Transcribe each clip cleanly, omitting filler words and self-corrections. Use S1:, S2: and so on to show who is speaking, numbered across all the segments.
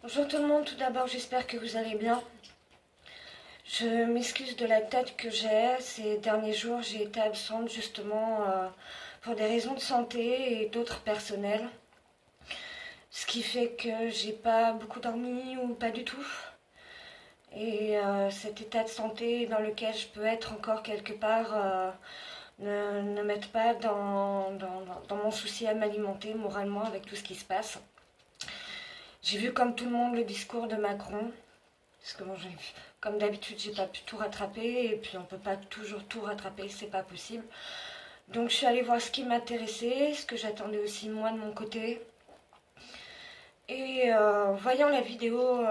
S1: Bonjour tout le monde, tout d'abord j'espère que vous allez bien. Je m'excuse de la tête que j'ai. Ces derniers jours j'ai été absente justement pour des raisons de santé et d'autres personnelles. Ce qui fait que j'ai pas beaucoup dormi ou pas du tout. Et cet état de santé dans lequel je peux être encore quelque part ne m'aide pas dans mon souci à m'alimenter moralement avec tout ce qui se passe. J'ai vu comme tout le monde le discours de Macron. Parce que bon, comme d'habitude, j'ai pas pu tout rattraper et puis on peut pas toujours tout rattraper, c'est pas possible. Donc je suis allée voir ce qui m'intéressait, ce que j'attendais aussi moi de mon côté. Et voyant la vidéo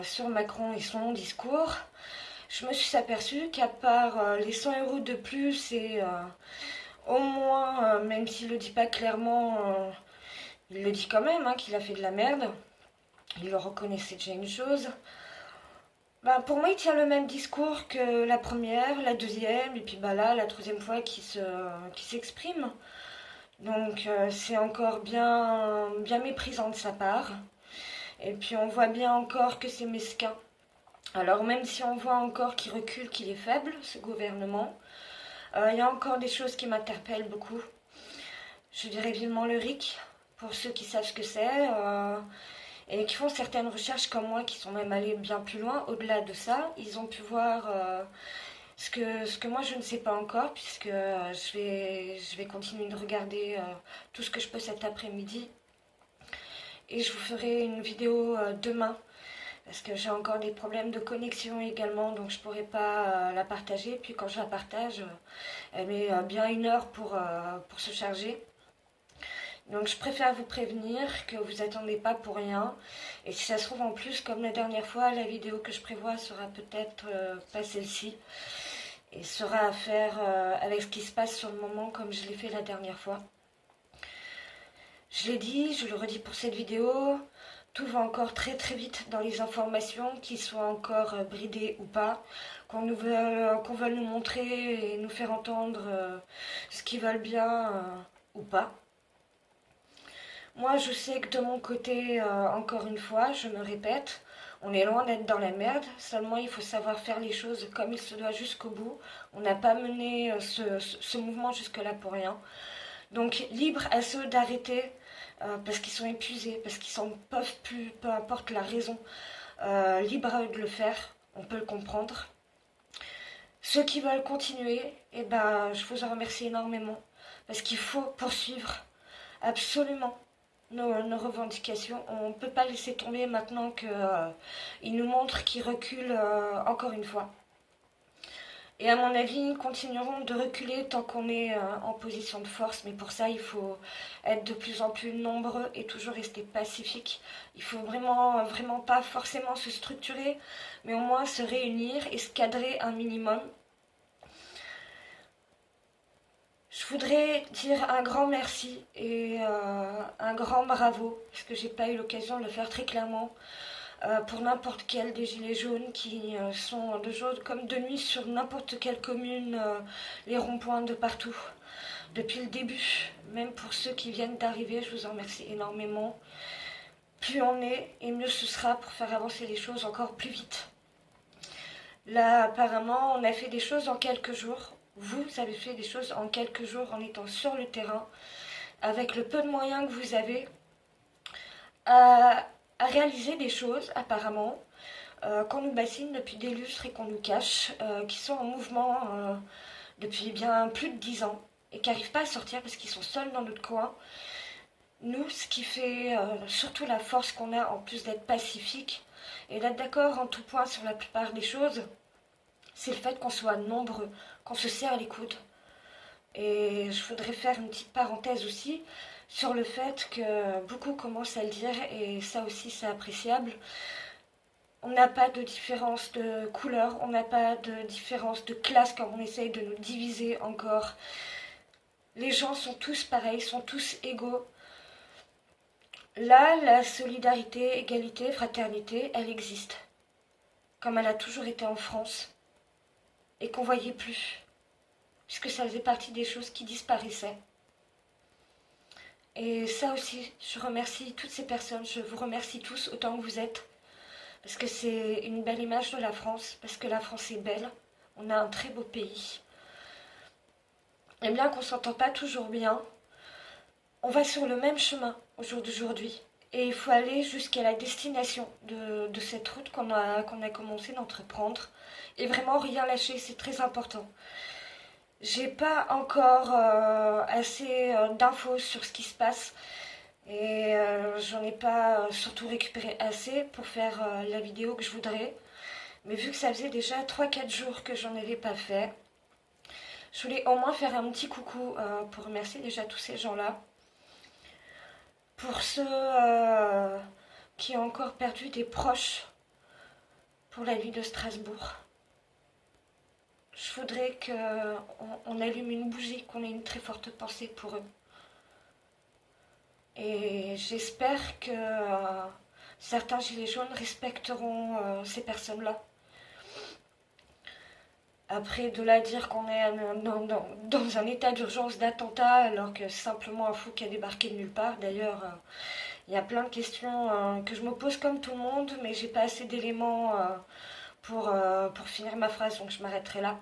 S1: sur Macron et son discours, je me suis aperçue qu'à part les 100 euros de plus et au moins, même s'il le dit pas clairement, il le dit quand même, hein, qu'il a fait de la merde. Il le reconnaissait déjà une chose. Bah, pour moi, il tient le même discours que la première, la deuxième, et puis bah là, la troisième fois qui s'exprime. Donc c'est encore bien méprisant de sa part. Et puis on voit bien encore que c'est mesquin. Alors même si on voit encore qu'il recule, qu'il est faible, ce gouvernement, il y a encore des choses qui m'interpellent beaucoup. Je dirais vivement le RIC, pour ceux qui savent ce que c'est. Et qui font certaines recherches comme moi, qui sont même allés bien plus loin. Au-delà de ça, ils ont pu voir ce que moi je ne sais pas encore, puisque je vais continuer de regarder tout ce que je peux cet après-midi. Et je vous ferai une vidéo demain, parce que j'ai encore des problèmes de connexion également, donc je ne pourrai pas la partager. Puis quand je la partage, elle met bien 1 heure pour se charger. Donc je préfère vous prévenir que vous attendez pas pour rien. Et si ça se trouve en plus, comme la dernière fois, la vidéo que je prévois sera peut-être pas celle-ci. Et sera à faire avec ce qui se passe sur le moment comme je l'ai fait la dernière fois. Je l'ai dit, je le redis pour cette vidéo, tout va encore très très vite dans les informations, qu'ils soient encore bridées ou pas, qu'on veuille nous montrer et nous faire entendre ce qu'ils veulent bien ou pas. Moi, je sais que de mon côté, encore une fois, je me répète, on est loin d'être dans la merde. Seulement, il faut savoir faire les choses comme il se doit jusqu'au bout. On n'a pas mené ce mouvement jusque-là pour rien. Donc, libre à ceux d'arrêter parce qu'ils sont épuisés, parce qu'ils n'en peuvent plus, peu importe la raison. Libre à eux de le faire, on peut le comprendre. Ceux qui veulent continuer, eh ben, je vous en remercie énormément parce qu'il faut poursuivre absolument nos revendications. On ne peut pas laisser tomber maintenant qu'ils nous montrent qu'ils reculent encore une fois. Et à mon avis, ils continueront de reculer tant qu'on est en position de force. Mais pour ça, il faut être de plus en plus nombreux et toujours rester pacifique. Il faut vraiment, vraiment pas forcément se structurer, mais au moins se réunir et se cadrer un minimum. Je voudrais dire un grand merci et un grand bravo, parce que j'ai pas eu l'occasion de le faire très clairement, pour n'importe quel des gilets jaunes qui sont de jour comme de nuit sur n'importe quelle commune, les ronds-points de partout, depuis le début. Même pour ceux qui viennent d'arriver, je vous en remercie énormément. Plus on est, et mieux ce sera pour faire avancer les choses encore plus vite. Là, apparemment, on a fait des choses en quelques jours. Vous avez fait des choses en quelques jours en étant sur le terrain, avec le peu de moyens que vous avez, à réaliser des choses, apparemment, qu'on nous bassine depuis des lustres et qu'on nous cache, qui sont en mouvement depuis bien plus de 10 ans et qui n'arrivent pas à sortir parce qu'ils sont seuls dans notre coin. Nous, ce qui fait surtout la force qu'on a, en plus d'être pacifique et d'être d'accord en tout point sur la plupart des choses, c'est le fait qu'on soit nombreux, qu'on se serre les coudes. Et je voudrais faire une petite parenthèse aussi sur le fait que beaucoup commencent à le dire, et ça aussi c'est appréciable. On n'a pas de différence de couleur, on n'a pas de différence de classe comme on essaye de nous diviser encore. Les gens sont tous pareils, sont tous égaux. Là, la solidarité, égalité, fraternité, elle existe, comme elle a toujours été en France, et qu'on voyait plus, puisque ça faisait partie des choses qui disparaissaient. Et ça aussi, je remercie toutes ces personnes, je vous remercie tous autant que vous êtes, parce que c'est une belle image de la France, parce que la France est belle, on a un très beau pays. Et bien qu'on ne s'entend pas toujours bien, on va sur le même chemin au jour d'aujourd'hui. Et il faut aller jusqu'à la destination de cette route qu'on a commencé d'entreprendre. Et vraiment rien lâcher, c'est très important. J'ai pas encore assez d'infos sur ce qui se passe. Et j'en ai pas surtout récupéré assez pour faire la vidéo que je voudrais. Mais vu que ça faisait déjà 3 4 jours que j'en avais pas fait, je voulais au moins faire un petit coucou pour remercier déjà tous ces gens-là. Pour ceux qui ont encore perdu des proches pour la nuit de Strasbourg, je voudrais qu'on allume une bougie, qu'on ait une très forte pensée pour eux. Et j'espère que certains gilets jaunes respecteront ces personnes-là. Après, de là à dire qu'on est dans un état d'urgence d'attentat alors que c'est simplement un fou qui a débarqué de nulle part. D'ailleurs, il y a plein de questions que je me pose comme tout le monde, mais j'ai pas assez d'éléments pour finir ma phrase, donc je m'arrêterai là.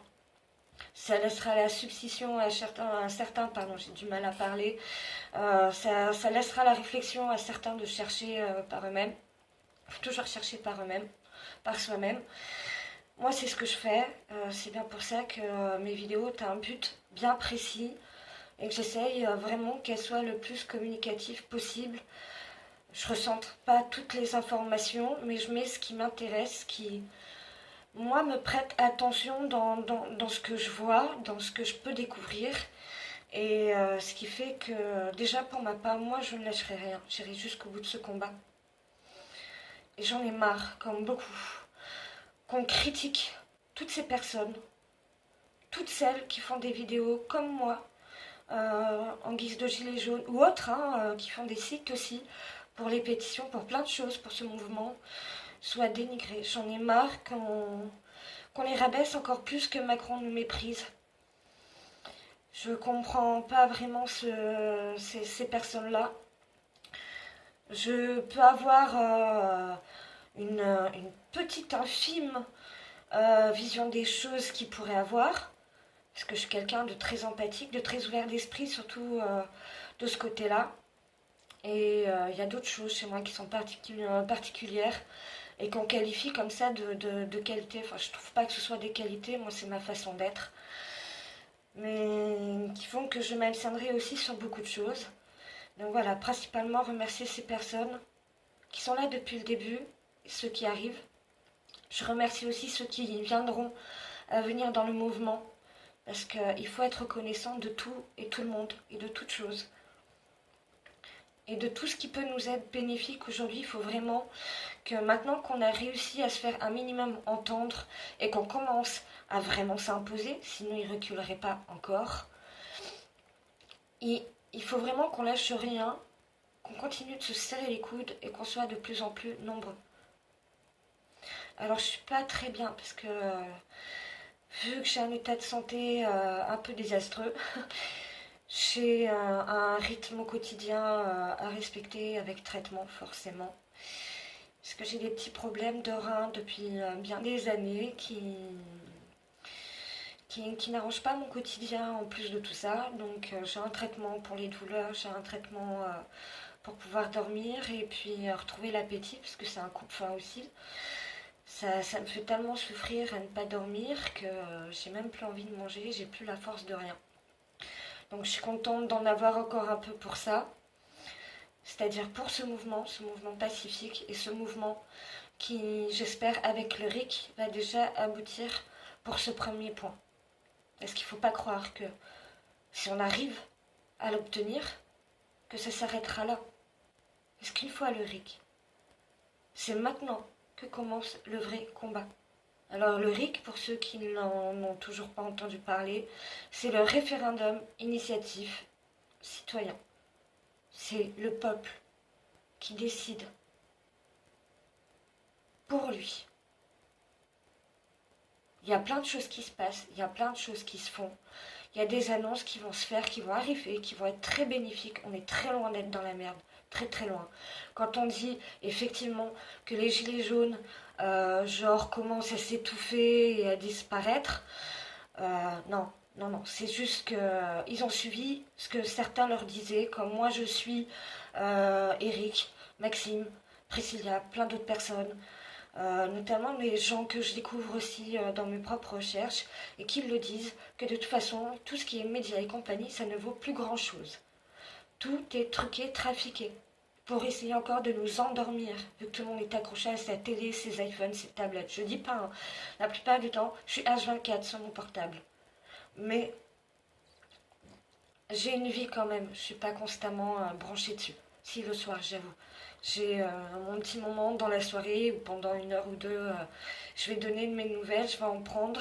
S1: Ça laissera la substitution à certains, pardon, j'ai du mal à parler, ça laissera la réflexion à certains de chercher par eux-mêmes. Il faut toujours chercher par eux-mêmes, par soi-même. Moi, c'est ce que je fais. C'est bien pour ça que mes vidéos ont un but bien précis et que j'essaye vraiment qu'elles soient le plus communicatives possible. Je ressente pas toutes les informations, mais je mets ce qui m'intéresse, ce qui, moi, me prête attention dans ce que je vois, dans ce que je peux découvrir. Et ce qui fait que, déjà pour ma part, moi, je ne lâcherai rien. J'irai jusqu'au bout de ce combat. Et j'en ai marre, comme beaucoup, qu'on critique toutes ces personnes, toutes celles qui font des vidéos comme moi, en guise de gilets jaunes ou autres, qui font des sites aussi pour les pétitions, pour plein de choses, pour ce mouvement, soient dénigrées. J'en ai marre qu'on les rabaisse encore plus que Macron nous méprise. Je comprends pas vraiment ces personnes-là. Je peux avoir une petite infime vision des choses qu'ils pourraient avoir, parce que je suis quelqu'un de très empathique, de très ouvert d'esprit, surtout de ce côté-là. Et il y a d'autres choses chez moi qui sont particulières et qu'on qualifie comme ça de qualité. Enfin, je trouve pas que ce soit des qualités, moi c'est ma façon d'être. Mais qui font que je m'abstiendrai aussi sur beaucoup de choses. Donc voilà, principalement remercier ces personnes qui sont là depuis le début, ceux qui arrivent. Je remercie aussi ceux qui viendront à venir dans le mouvement, parce qu'il faut être reconnaissant de tout et tout le monde et de toutes choses. Et de tout ce qui peut nous être bénéfique aujourd'hui, il faut vraiment que maintenant qu'on a réussi à se faire un minimum entendre et qu'on commence à vraiment s'imposer, sinon il ne reculerait pas encore, il faut vraiment qu'on lâche rien, qu'on continue de se serrer les coudes et qu'on soit de plus en plus nombreux. Alors je suis pas très bien parce que vu que j'ai un état de santé un peu désastreux, j'ai un rythme au quotidien à respecter avec traitement forcément. Parce que j'ai des petits problèmes de reins depuis bien des années qui n'arrangent pas mon quotidien en plus de tout ça. Donc j'ai un traitement pour les douleurs, j'ai un traitement pour pouvoir dormir et puis retrouver l'appétit parce que c'est un coupe-faim aussi. Ça me fait tellement souffrir à ne pas dormir que j'ai même plus envie de manger, j'ai plus la force de rien. Donc je suis contente d'en avoir encore un peu pour ça, c'est-à-dire pour ce mouvement pacifique et ce mouvement qui, j'espère, avec le RIC, va déjà aboutir pour ce premier point. Parce qu'il ne faut pas croire que si on arrive à l'obtenir, que ça s'arrêtera là. Parce qu'une fois le RIC, c'est maintenant que commence le vrai combat. Alors le RIC, pour ceux qui n'en ont toujours pas entendu parler, c'est le référendum initiative citoyen. C'est le peuple qui décide pour lui. Il Il y a plein de choses qui se passent, il y a plein de choses qui se font. Il y a des annonces qui vont se faire, qui vont arriver, qui vont être très bénéfiques. On est très loin d'être dans la merde, très très loin. Quand on dit effectivement que les gilets jaunes, genre, commencent à s'étouffer et à disparaître, non, non, non. C'est juste qu'ils ont suivi ce que certains leur disaient, comme moi je suis Eric, Maxime, Priscilla, plein d'autres personnes. Notamment les gens que je découvre aussi dans mes propres recherches et qui le disent, que de toute façon, tout ce qui est médias et compagnie, ça ne vaut plus grand-chose. Tout est truqué, trafiqué, pour essayer encore de nous endormir, vu que tout le monde est accroché à sa télé, ses iPhones, ses tablettes. Je dis pas, hein, la plupart du temps, je suis H24 sur mon portable. Mais j'ai une vie quand même, je suis pas constamment branchée dessus. Si, le soir, j'avoue. J'ai mon petit moment dans la soirée ou pendant 1 heure ou deux, je vais donner de mes nouvelles, je vais en prendre.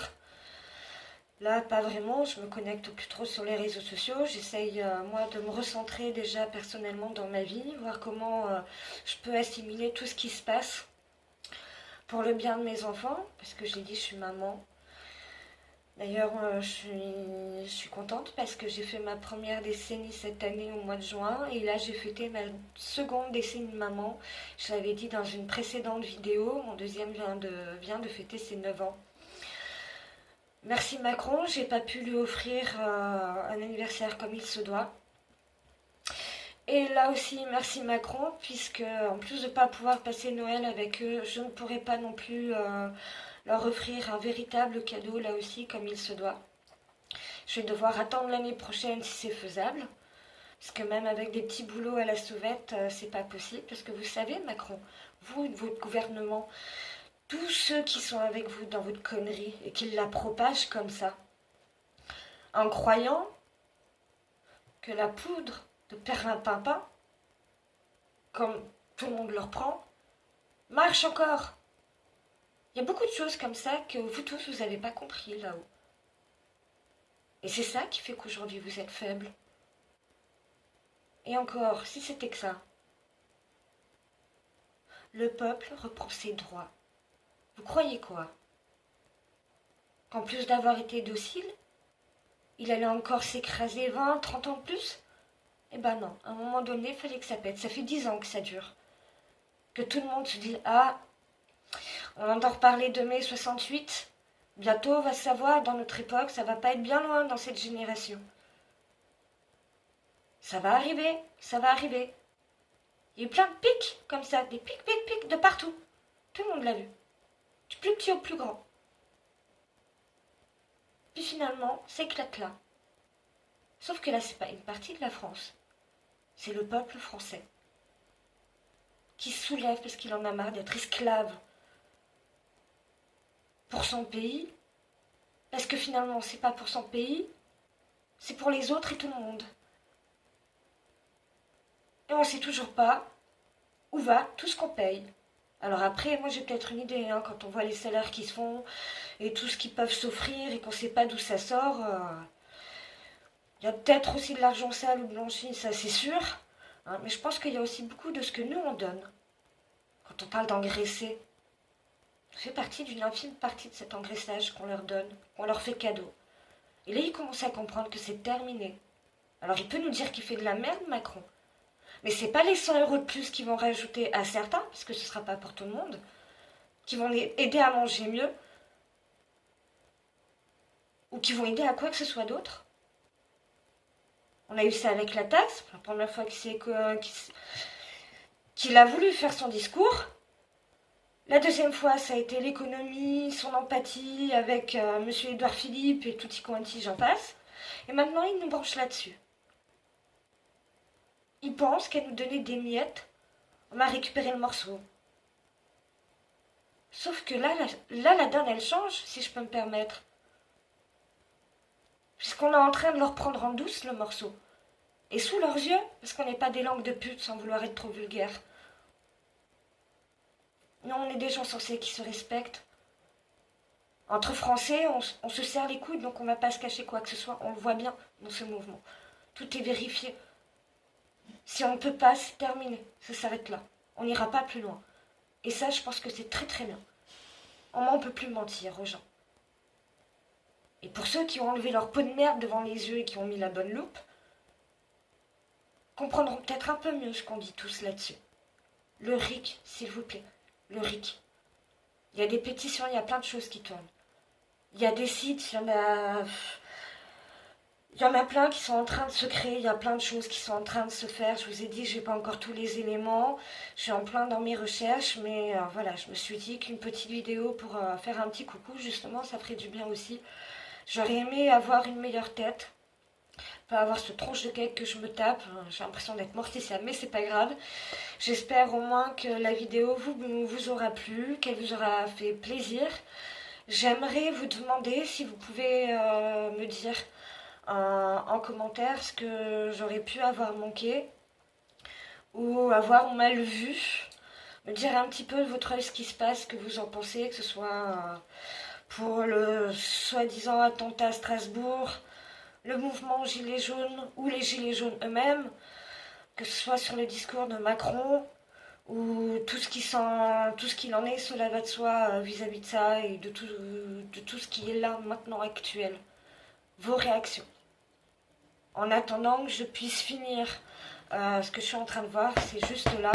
S1: Là, pas vraiment, je me connecte plus trop sur les réseaux sociaux. J'essaye, moi, de me recentrer déjà personnellement dans ma vie, voir comment je peux assimiler tout ce qui se passe pour le bien de mes enfants, parce que j'ai dit, je suis maman. D'ailleurs, je suis contente parce que j'ai fait ma première décennie cette année au mois de juin et là j'ai fêté ma seconde décennie de maman. Je l'avais dit dans une précédente vidéo, mon deuxième vient de fêter ses 9 ans. Merci Macron, j'ai pas pu lui offrir un anniversaire comme il se doit. Et là aussi, merci Macron, puisque en plus de ne pas pouvoir passer Noël avec eux, je ne pourrai pas non plus leur offrir un véritable cadeau là aussi comme il se doit. Je vais devoir attendre l'année prochaine si c'est faisable. Parce que même avec des petits boulots à la sauvette, c'est pas possible. Parce que vous savez, Macron, vous, votre gouvernement, tous ceux qui sont avec vous dans votre connerie et qui la propagent comme ça, en croyant que la poudre de perlimpinpin, comme tout le monde leur prend, marche encore. Il y a beaucoup de choses comme ça que vous tous, vous n'avez pas compris là-haut. Et c'est ça qui fait qu'aujourd'hui vous êtes faibles. Et encore, si c'était que ça, le peuple reprend ses droits. Vous croyez quoi? Qu'en plus d'avoir été docile, il allait encore s'écraser 20, 30 ans de plus? Eh ben non, à un moment donné, il fallait que ça pète. Ça fait 10 ans que ça dure. Que tout le monde se dit, ah, on entend reparler de mai 68. Bientôt, on va savoir, dans notre époque, ça va pas être bien loin dans cette génération. Ça va arriver, ça va arriver. Il y a eu plein de pics comme ça, des pics, pics, pics de partout. Tout le monde l'a vu. Du plus petit au plus grand. Puis finalement, ça éclate là. Sauf que là, c'est pas une partie de la France. C'est le peuple français. Qui se soulève parce qu'il en a marre d'être esclave pour son pays. Parce que finalement, c'est pas pour son pays, c'est pour les autres et tout le monde. Et on sait toujours pas où va tout ce qu'on paye. Alors après, moi j'ai peut-être une idée, hein, quand on voit les salaires qui se font et tout ce qu'ils peuvent s'offrir et qu'on sait pas d'où ça sort, il y a peut-être aussi de l'argent sale ou blanchi, ça c'est sûr, hein, mais je pense qu'il y a aussi beaucoup de ce que nous on donne. Quand on parle d'engraisser, ça fait partie d'une infime partie de cet engraissage qu'on leur donne, qu'on leur fait cadeau. Et là, il commence à comprendre que c'est terminé. Alors il peut nous dire qu'il fait de la merde, Macron. Mais c'est pas les 100 euros de plus qui vont rajouter à certains, parce que ce sera pas pour tout le monde, qui vont les aider à manger mieux, ou qui vont aider à quoi que ce soit d'autre. On a eu ça avec la taxe, la première fois qu'il a voulu faire son discours. La deuxième fois, ça a été l'économie, son empathie avec Monsieur Édouard Philippe et tutti quanti, j'en passe. Et maintenant, il nous branche là-dessus. Il pense qu'à nous donner des miettes, on va récupérer le morceau. Sauf que là, la donne, elle change, si je peux me permettre. Puisqu'on est en train de leur prendre en douce le morceau. Et sous leurs yeux, parce qu'on n'est pas des langues de pute sans vouloir être trop vulgaire. Non, on est des gens sensés qui se respectent. Entre Français, on se serre les coudes, donc on ne va pas se cacher quoi que ce soit. On le voit bien dans ce mouvement. Tout est vérifié. Si on ne peut pas, c'est terminé. Ça s'arrête là. On n'ira pas plus loin. Et ça, je pense que c'est très très bien. Au moins, on ne peut plus mentir aux gens. Et pour ceux qui ont enlevé leur peau de merde devant les yeux et qui ont mis la bonne loupe, comprendront peut-être un peu mieux ce qu'on dit tous là-dessus. Le RIC, s'il vous plaît. Le RIC. Il y a des pétitions, il y a plein de choses qui tournent. Il y a des sites, il y en a plein qui sont en train de se créer, il y a plein de choses qui sont en train de se faire. Je vous ai dit, je n'ai pas encore tous les éléments. Je suis en plein dans mes recherches, mais voilà, je me suis dit qu'une petite vidéo pour faire un petit coucou, justement, ça ferait du bien aussi. J'aurais aimé avoir une meilleure tête, pas avoir ce tronche de cake que je me tape. J'ai l'impression d'être morticienne, mais c'est pas grave. J'espère au moins que la vidéo vous aura plu, qu'elle vous aura fait plaisir. J'aimerais vous demander si vous pouvez me dire en commentaire ce que j'aurais pu avoir manqué ou avoir mal vu. Me dire un petit peu de votre œil ce qui se passe, ce que vous en pensez, que ce soit pour le soi-disant attentat à Strasbourg, le mouvement Gilets jaunes ou les Gilets jaunes eux-mêmes, que ce soit sur le discours de Macron ou tout ce qu'il en est, cela va de soi vis-à-vis de ça et de tout ce qui est là maintenant actuel. Vos réactions. En attendant que je puisse finir ce que je suis en train de voir, c'est juste là.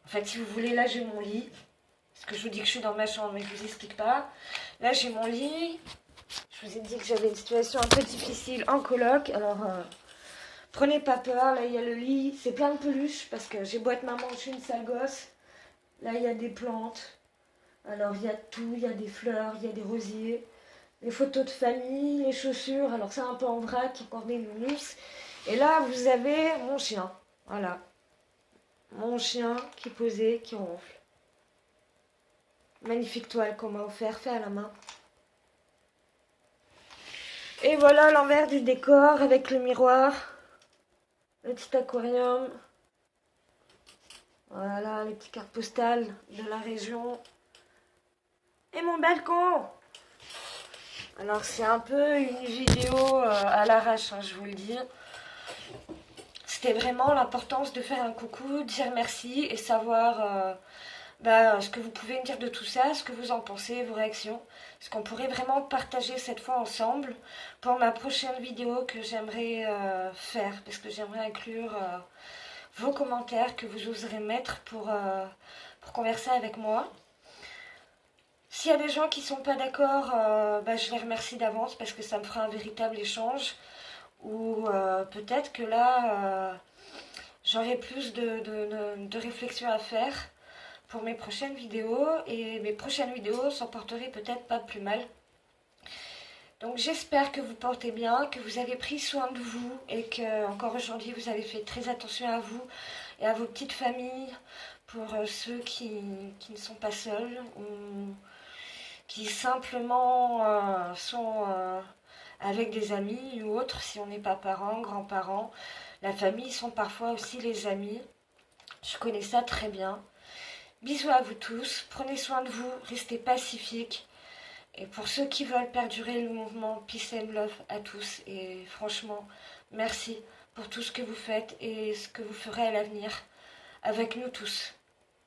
S1: En fait, si vous voulez, là j'ai mon lit. Parce que je vous dis que je suis dans ma chambre, mais je vous explique pas. Là j'ai mon lit. Je vous ai dit que j'avais une situation un peu difficile en coloc. Alors, prenez pas peur. Là il y a le lit. C'est plein de peluches parce que j'ai beau être maman, je suis une sale gosse. Là il y a des plantes. Alors il y a tout. Il y a des fleurs, il y a des rosiers. Les photos de famille, les chaussures, alors c'est un peu en vrac, encore des nounous. Et là, vous avez mon chien. Voilà. Mon chien qui est posé, qui ronfle. Magnifique toile qu'on m'a offert, fait à la main. Et voilà l'envers du décor avec le miroir. Le petit aquarium. Voilà, les petites cartes postales de la région. Et mon balcon. Alors c'est un peu une vidéo à l'arrache, hein, je vous le dis. C'était vraiment l'importance de faire un coucou, dire merci et savoir ce que vous pouvez me dire de tout ça, ce que vous en pensez, vos réactions. Ce qu'on pourrait vraiment partager cette fois ensemble pour ma prochaine vidéo que j'aimerais faire. Parce que j'aimerais inclure vos commentaires que vous oserez mettre pour converser avec moi. S'il y a des gens qui ne sont pas d'accord, je les remercie d'avance parce que ça me fera un véritable échange. Ou peut-être que là, j'aurai plus de réflexion à faire pour mes prochaines vidéos. Et mes prochaines vidéos s'en porteraient peut-être pas plus mal. Donc j'espère que vous portez bien, que vous avez pris soin de vous et que encore aujourd'hui vous avez fait très attention à vous et à vos petites familles pour ceux qui ne sont pas seuls ou qui simplement sont avec des amis ou autres, si on n'est pas parents, grands-parents. La famille sont parfois aussi les amis. Je connais ça très bien. Bisous à vous tous, prenez soin de vous, restez pacifiques. Et pour ceux qui veulent perdurer le mouvement, peace and love à tous. Et franchement, merci pour tout ce que vous faites et ce que vous ferez à l'avenir avec nous tous.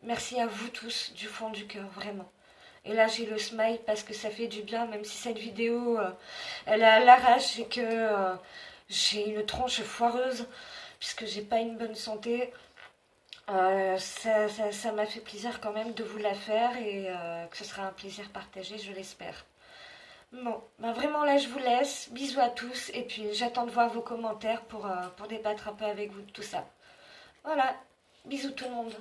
S1: Merci à vous tous du fond du cœur, vraiment. Et là, j'ai le smile parce que ça fait du bien, même si cette vidéo, elle est à l'arrache et que j'ai une tronche foireuse, puisque j'ai pas une bonne santé. Ça m'a fait plaisir quand même de vous la faire et que ce sera un plaisir partagé, je l'espère. Bon, vraiment là, je vous laisse. Bisous à tous et puis j'attends de voir vos commentaires pour débattre un peu avec vous de tout ça. Voilà, bisous tout le monde.